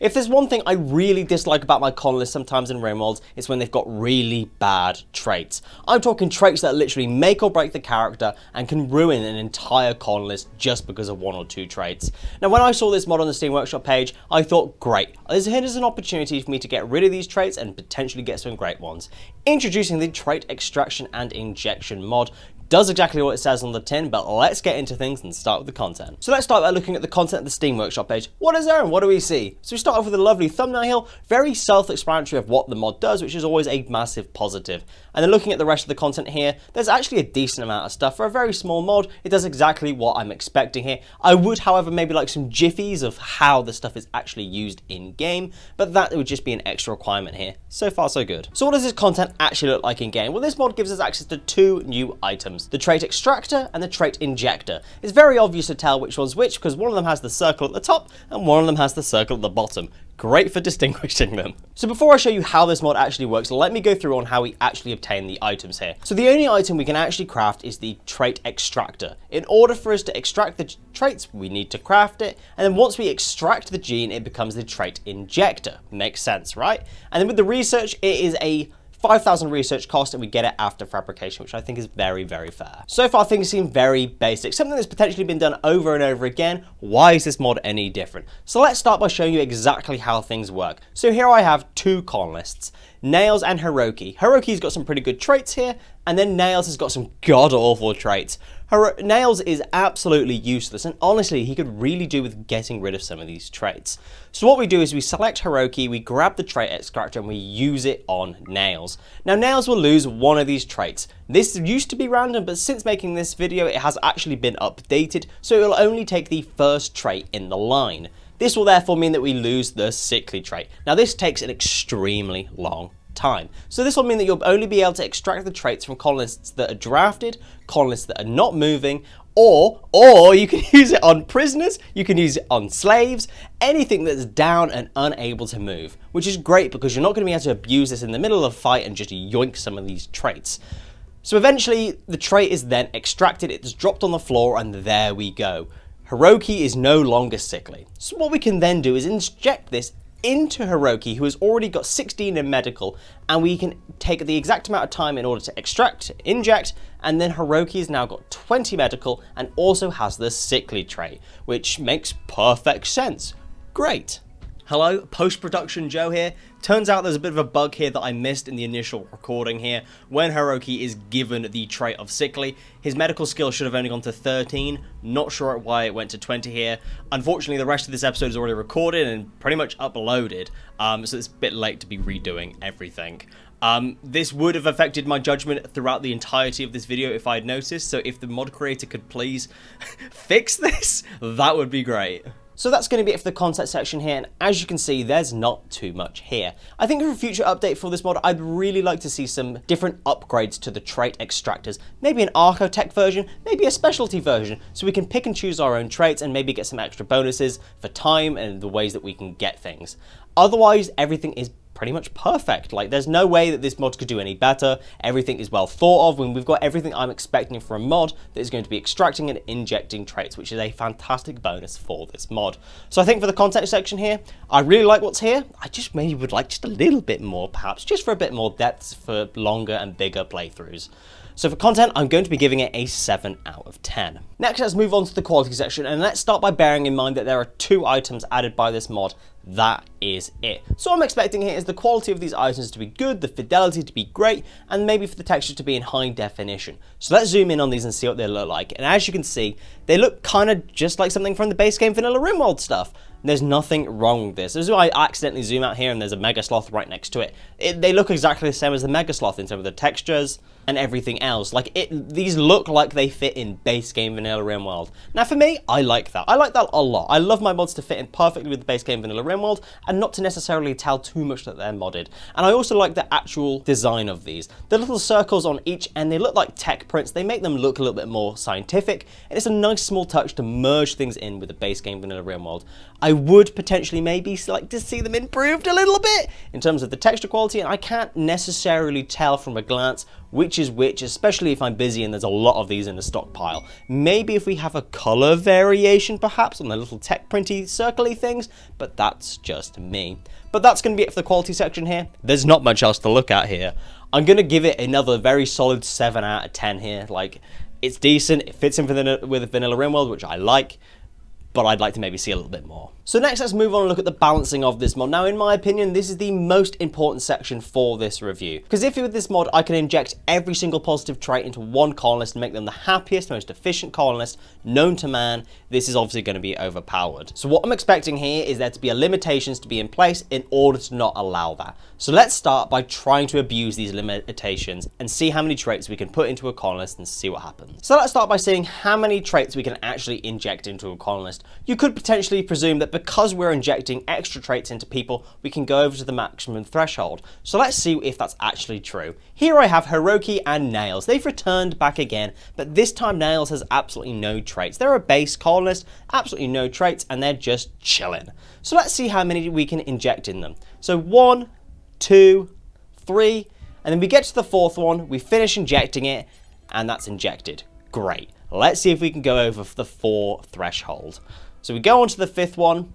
If there's one thing I really dislike about my colonists sometimes in Rimworld, it's when they've got really bad traits. I'm talking traits that literally make or break the character and can ruin an entire colonist just because of one or two traits. Now when I saw this mod on the Steam Workshop page, I thought, great, here's an opportunity for me to get rid of these traits and potentially get some great ones. Introducing the Trait Extraction and Injection mod does exactly what it says on the tin, but let's get into things and start with the content. So let's start by looking at the content of the Steam Workshop page. What is there and what do we see? So we start off with a lovely thumbnail here, very self-explanatory of what the mod does, which is always a massive positive. And then looking at the rest of the content here, there's actually a decent amount of stuff. For a very small mod, it does exactly what I'm expecting here. I would, however, maybe like some jiffies of how the stuff is actually used in-game, but that would just be an extra requirement here. So far, so good. So what does this content actually look like in-game? Well, this mod gives us access to two new items. The Trait Extractor and the Trait Injector. It's very obvious to tell which one's which because one of them has the circle at the top and one of them has the circle at the bottom. Great for distinguishing them. So before I show you how this mod actually works, let me go through on how we actually obtain the items here. So the only item we can actually craft is the Trait Extractor. In order for us to extract the traits, we need to craft it, and then once we extract the gene, it becomes the Trait Injector. Makes sense, right? And then with the research, it is a 5,000 research cost and we get it after fabrication, which I think is very, very fair. So far things seem very basic, something that's potentially been done over and over again. Why is this mod any different? So let's start by showing you exactly how things work. So here I have two colonists, Nails and Hiroki. Hiroki's got some pretty good traits here, and then Nails has got some god-awful traits. Nails is absolutely useless, and honestly, he could really do with getting rid of some of these traits. So what we do is we select Hiroki, we grab the Trait Extractor, and we use it on Nails. Now, Nails will lose one of these traits. This used to be random, but since making this video, it has actually been updated, so it will only take the first trait in the line. This will therefore mean that we lose the Sickly trait. Now, this takes an extremely long time. So this will mean that you'll only be able to extract the traits from colonists that are drafted, colonists that are not moving, or you can use it on prisoners, you can use it on slaves, anything that's down and unable to move, which is great because you're not going to be able to abuse this in the middle of a fight and just yoink some of these traits. So eventually the trait is then extracted, it's dropped on the floor, and there we go. Hiroki is no longer sickly. So what we can then do is inject this into Hiroki, who has already got 16 in medical, and we can take the exact amount of time in order to extract, inject, and then Hiroki has now got 20 medical and also has the Sickly trait, which makes perfect sense. Great. Hello, post-production Joe here. Turns out there's a bit of a bug here that I missed in the initial recording here. When Hiroki is given the trait of Sickly, his medical skill should have only gone to 13. Not sure why it went to 20 here. Unfortunately, the rest of this episode is already recorded and pretty much uploaded, so it's a bit late to be redoing everything. This would have affected my judgment throughout the entirety of this video if I had noticed, so if the mod creator could please fix this, that would be great. So that's going to be it for the content section here, and as you can see, there's not too much here. I think for a future update for this mod, I'd really like to see some different upgrades to the trait extractors. Maybe an Archotech version, maybe a specialty version, so we can pick and choose our own traits and maybe get some extra bonuses for time and the ways that we can get things. Otherwise, everything is pretty much perfect. Like, there's no way that this mod could do any better. Everything is well thought of, and we've got everything I'm expecting from a mod that is going to be extracting and injecting traits, which is a fantastic bonus for this mod. So I think for the content section here, I really like what's here. I just maybe would like just a little bit more, perhaps, just for a bit more depth for longer and bigger playthroughs. So for content, I'm going to be giving it a 7 out of 10. Next, let's move on to the quality section, and let's start by bearing in mind that there are 2 items added by this mod. That is it. So what I'm expecting here is the quality of these items to be good, the fidelity to be great, and maybe for the texture to be in high definition. So let's zoom in on these and see what they look like. And as you can see, they look kind of just like something from the base game vanilla Rimworld stuff. There's nothing wrong with this. This is why I accidentally zoom out here and there's a Mega Sloth right next to it. They look exactly the same as the Mega Sloth in terms of the textures and everything else. Like, these look like they fit in base game vanilla Rimworld. Now for me, I like that. I like that a lot. I love my mods to fit in perfectly with the base game vanilla Rimworld and not to necessarily tell too much that they're modded. And I also like the actual design of these. The little circles on each end, they look like tech prints. They make them look a little bit more scientific, and it's a nice small touch to merge things in with the base game vanilla Rimworld. I would potentially maybe like to see them improved a little bit in terms of the texture quality, and I can't necessarily tell from a glance which is which, especially if I'm busy and there's a lot of these in the stockpile. Maybe if we have a color variation perhaps on the little tech printy circly things, but that's just me. But that's going to be it for the quality section here. There's not much else to look at here. I'm going to give it another very solid 7 out of 10 here. Like, it's decent, it fits in with Vanilla Rimworld, which I like, but I'd like to maybe see a little bit more. So next, let's move on and look at the balancing of this mod. Now, in my opinion, this is the most important section for this review, because if with this mod, I can inject every single positive trait into one colonist and make them the happiest, most efficient colonist known to man, this is obviously going to be overpowered. So what I'm expecting here is there to be limitations to be in place in order to not allow that. So let's start by trying to abuse these limitations and see how many traits we can put into a colonist and see what happens. So let's start by seeing how many traits we can actually inject into a colonist. You could potentially presume that because we're injecting extra traits into people, we can go over to the maximum threshold. So let's see if that's actually true. Here I have Hiroki and Nails. They've returned back again, but this time Nails has absolutely no traits. They're a base colonist, absolutely no traits, and they're just chilling. So let's see how many we can inject in them. So 1, 2, 3, and then we get to the 4th one, we finish injecting it, and that's injected. Great. Let's see if we can go over the 4 threshold. So we go on to the 5th one,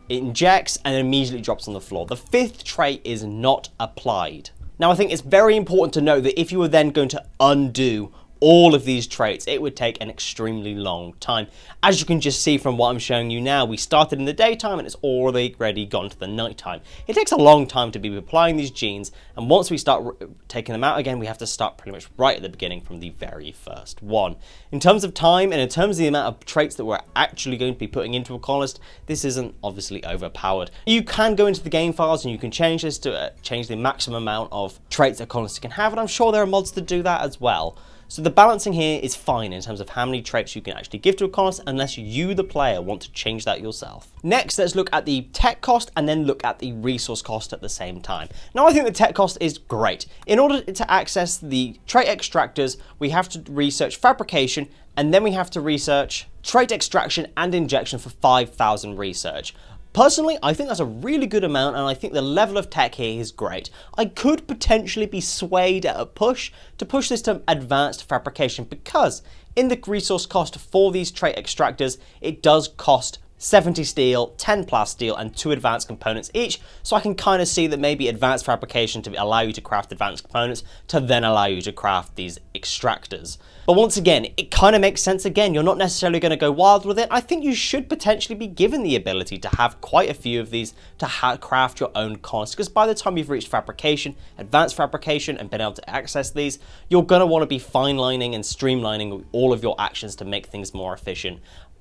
it injects and immediately drops on the floor. The 5th trait is not applied. Now I think it's very important to note that if you were then going to undo all of these traits, it would take an extremely long time. As you can just see from what I'm showing you now, we started in the daytime and it's already gone to the nighttime. It takes a long time to be applying these genes, and once we start taking them out again, we have to start pretty much right at the beginning from the very first one. In terms of time and in terms of the amount of traits that we're actually going to be putting into a colonist, this isn't obviously overpowered. You can go into the game files and you can change this to change the maximum amount of traits a colonist can have, and I'm sure there are mods to do that as well. So the balancing here is fine in terms of how many traits you can actually give to a colonist, unless you, the player, want to change that yourself. Next, let's look at the tech cost and then look at the resource cost at the same time. Now, I think the tech cost is great. In order to access the trait extractors, we have to research fabrication, and then we have to research trait extraction and injection for 5,000 research. Personally, I think that's a really good amount, and I think the level of tech here is great. I could potentially be swayed at a push to push this to advanced fabrication, because in the resource cost for these trait extractors, it does cost 70 steel, 10 plast steel, and 2 advanced components each, so I can kind of see that maybe advanced fabrication to allow you to craft advanced components to then allow you to craft these extractors. But once again, it kind of makes sense again. You're not necessarily going to go wild with it. I think you should potentially be given the ability to have quite a few of these to craft your own colonists, because by the time you've reached fabrication, advanced fabrication, and been able to access these, you're going to want to be fine-lining and streamlining all of your actions to make things more efficient.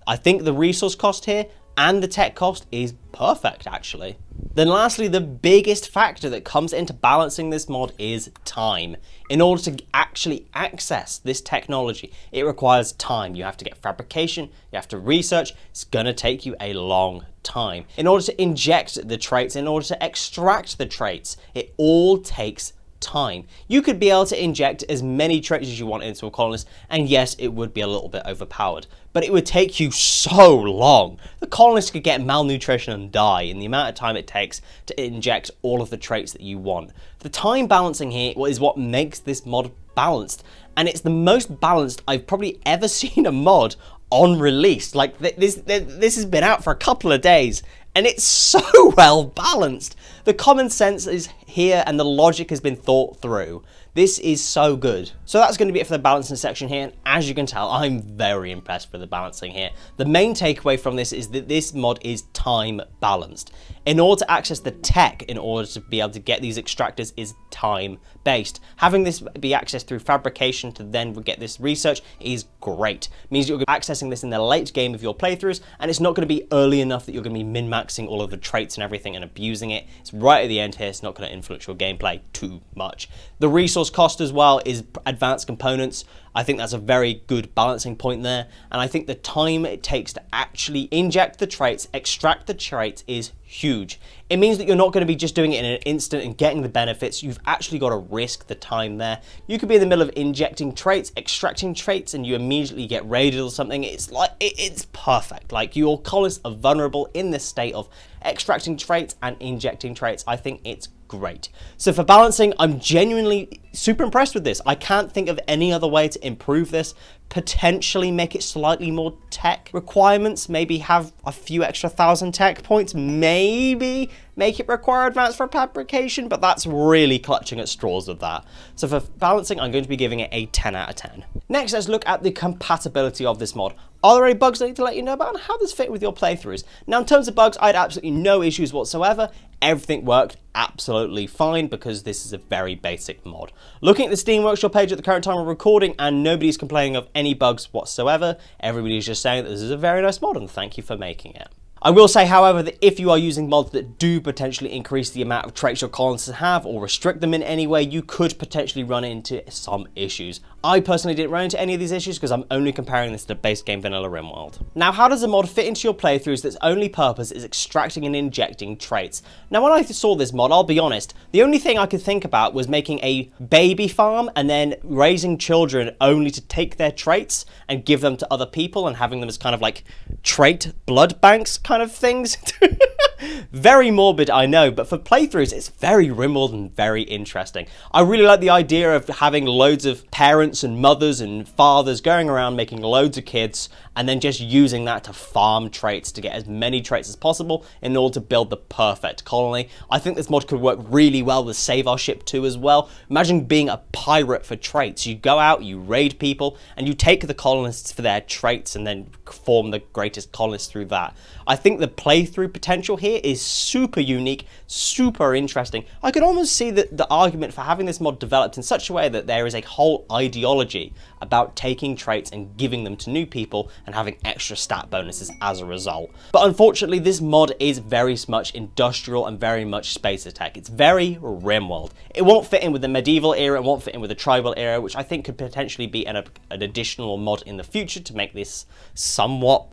I think the resource cost here and the tech cost is perfect, actually. Then lastly, the biggest factor that comes into balancing this mod is time. In order to actually access this technology, it requires time. You have to get fabrication, you have to research. It's gonna take you a long time. In order to inject the traits, in order to extract the traits, it all takes time. You could be able to inject as many traits as you want into a colonist, and yes, it would be a little bit overpowered, but it would take you so long. The colonist could get malnutrition and die in the amount of time it takes to inject all of the traits that you want. The time balancing here is what makes this mod balanced, and it's the most balanced I've probably ever seen a mod on release. Like, this has been out for a couple of days, and it's so well balanced. The common sense is here and the logic has been thought through. This is so good. So that's going to be it for the balancing section here, and as you can tell, I'm very impressed with the balancing here. The main takeaway from this is that this mod is time balanced. In order to access the tech, in order to be able to get these extractors, is time based. Having this be accessed through fabrication to then get this research is great. It means you're accessing this in the late game of your playthroughs, and it's not going to be early enough that you're going to be min-maxing all of the traits and everything and abusing it. It's right at the end here. It's not going to influence your gameplay too much. The resource cost as well is advanced components. I think that's a very good balancing point there, and I think the time it takes to actually inject the traits, extract the traits, is huge. It means that you're not going to be just doing it in an instant and getting the benefits. You've actually got to risk the time there. You could be in the middle of injecting traits, extracting traits, and you immediately get raided or something. It's like, it's perfect. Like, your colonists are vulnerable in this state of extracting traits and injecting traits. I think it's great. So for balancing, I'm genuinely super impressed with this. I can't think of any other way to improve this. Potentially make it slightly more tech requirements, maybe have a few extra 1,000 tech points, maybe make it require advanced fabrication, but that's really clutching at straws with that. So for balancing, I'm going to be giving it a 10 out of 10. Next, let's look at the compatibility of this mod. Are there any bugs I need to let you know about, and how does fit with your playthroughs? Now, in terms of bugs, I had absolutely no issues whatsoever. Everything worked absolutely fine because this is a very basic mod. Looking at the Steam Workshop page at the current time of recording, and nobody's complaining of any bugs whatsoever. Everybody's just saying that this is a very nice mod and thank you for making it. I will say, however, that if you are using mods that do potentially increase the amount of traits your colonists have or restrict them in any way, you could potentially run into some issues. I personally didn't run into any of these issues because I'm only comparing this to base game vanilla Rimworld. Now, how does a mod fit into your playthroughs that's only purpose is extracting and injecting traits? Now, when I saw this mod, I'll be honest, the only thing I could think about was making a baby farm and then raising children only to take their traits and give them to other people and having them as kind of like trait blood banks kind of things. Very morbid, I know, but for playthroughs, it's very Rimworld and very interesting. I really like the idea of having loads of parents and mothers and fathers going around making loads of kids and then just using that to farm traits to get as many traits as possible in order to build the perfect colony. I think this mod could work really well with Save Our Ship 2 as well. Imagine being a pirate for traits. You go out, you raid people, and you take the colonists for their traits and then form the greatest colonists through that. I think the playthrough potential here is super unique, super interesting. I could almost see the argument for having this mod developed in such a way that there is a whole ideology about taking traits and giving them to new people and having extra stat bonuses as a result. But unfortunately, this mod is very much industrial and very much space attack. It's very Rimworld. It won't fit in with the medieval era, it won't fit in with the tribal era, which I think could potentially be an additional mod in the future to make this somewhat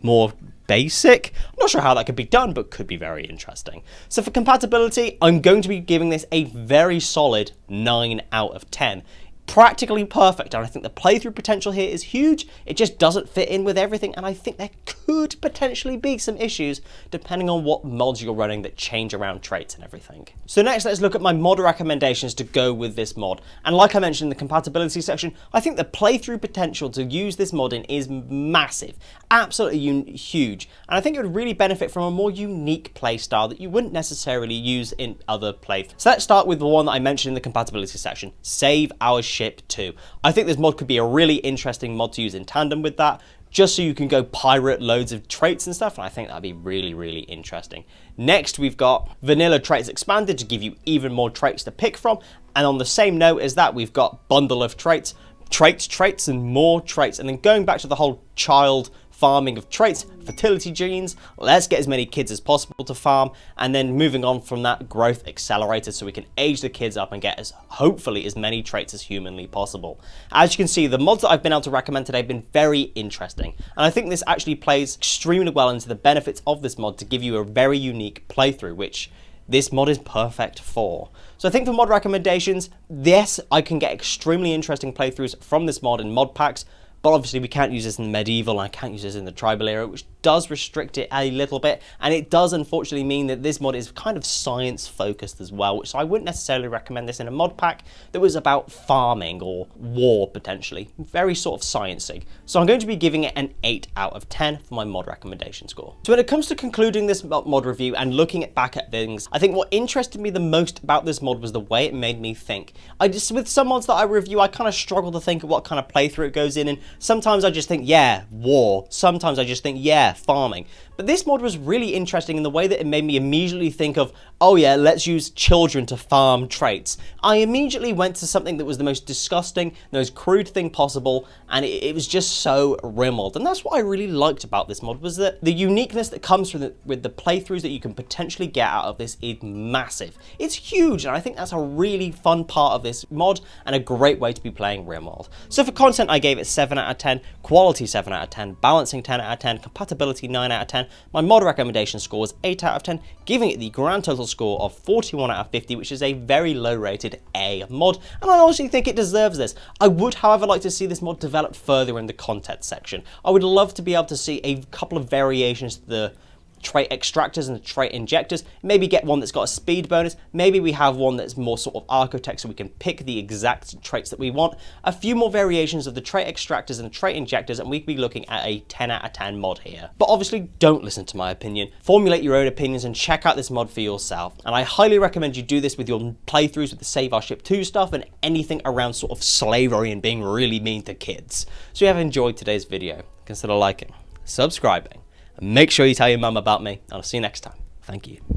more basic. I'm not sure how that could be done, but could be very interesting. So for compatibility, I'm going to be giving this a very solid 9 out of 10. Practically perfect, and I think the playthrough potential here is huge. It just doesn't fit in with everything, and I think there could potentially be some issues depending on what mods you're running that change around traits and everything. So next, let's look at my mod recommendations to go with this mod. And like I mentioned in the compatibility section, I think the playthrough potential to use this mod in is massive, absolutely huge, and I think it would really benefit from a more unique playstyle that you wouldn't necessarily use in other playthroughs. So let's start with the one that I mentioned in the compatibility section, Save Our Ship 2. I think this mod could be a really interesting mod to use in tandem with that, just so you can go pirate loads of traits and stuff, and I think that'd be really, really interesting. Next, we've got Vanilla Traits Expanded to give you even more traits to pick from, and on the same note as that, we've got Bundle of Traits, traits, and more traits, and then going back to the whole child farming of traits, fertility genes, let's get as many kids as possible to farm, and then moving on from that, growth accelerated, so we can age the kids up and get hopefully as many traits as humanly possible. As you can see, the mods that I've been able to recommend today have been very interesting, and I think this actually plays extremely well into the benefits of this mod to give you a very unique playthrough, which this mod is perfect for. So I think for mod recommendations, yes, I can get extremely interesting playthroughs from this mod in mod packs, but obviously we can't use this in the medieval, and I can't use this in the tribal era, which does restrict it a little bit, and it does unfortunately mean that this mod is kind of science focused as well, so I wouldn't necessarily recommend this in a mod pack that was about farming or war potentially, very sort of sciencey. So I'm going to be giving it an 8 out of 10 for my mod recommendation score. So when it comes to concluding this mod review and looking back at things, I think what interested me the most about this mod was the way it made me think. With some mods that I review, I kind of struggle to think of what kind of playthrough it goes in, and sometimes I just think, yeah, war. Sometimes I just think, yeah, farming. But this mod was really interesting in the way that it made me immediately think of, oh yeah, let's use children to farm traits. I immediately went to something that was the most disgusting, the most crude thing possible, and it was just so Rimworld. And that's what I really liked about this mod, was that the uniqueness that comes with the playthroughs that you can potentially get out of this is massive. It's huge, and I think that's a really fun part of this mod and a great way to be playing Rimworld. So for content, I gave it 7 out of 10, quality 7 out of 10, balancing 10 out of 10, compatibility 9 out of 10. My mod recommendation score was 8 out of 10, giving it the grand total score of 41 out of 50, which is a very low rated A mod, and I honestly think it deserves this. I would, however, like to see this mod developed further in the content section. I would love to be able to see a couple of variations to the trait extractors and trait injectors. Maybe get one that's got a speed bonus. Maybe we have one that's more sort of architect so we can pick the exact traits that we want. A few more variations of the trait extractors and trait injectors, and we'd be looking at a 10 out of 10 mod here. But obviously, don't listen to my opinion. Formulate your own opinions and check out this mod for yourself. And I highly recommend you do this with your playthroughs with the Save Our Ship 2 stuff and anything around sort of slavery and being really mean to kids. So if you have enjoyed today's video, consider liking, subscribing, and make sure you tell your mum about me, and I'll see you next time. Thank you.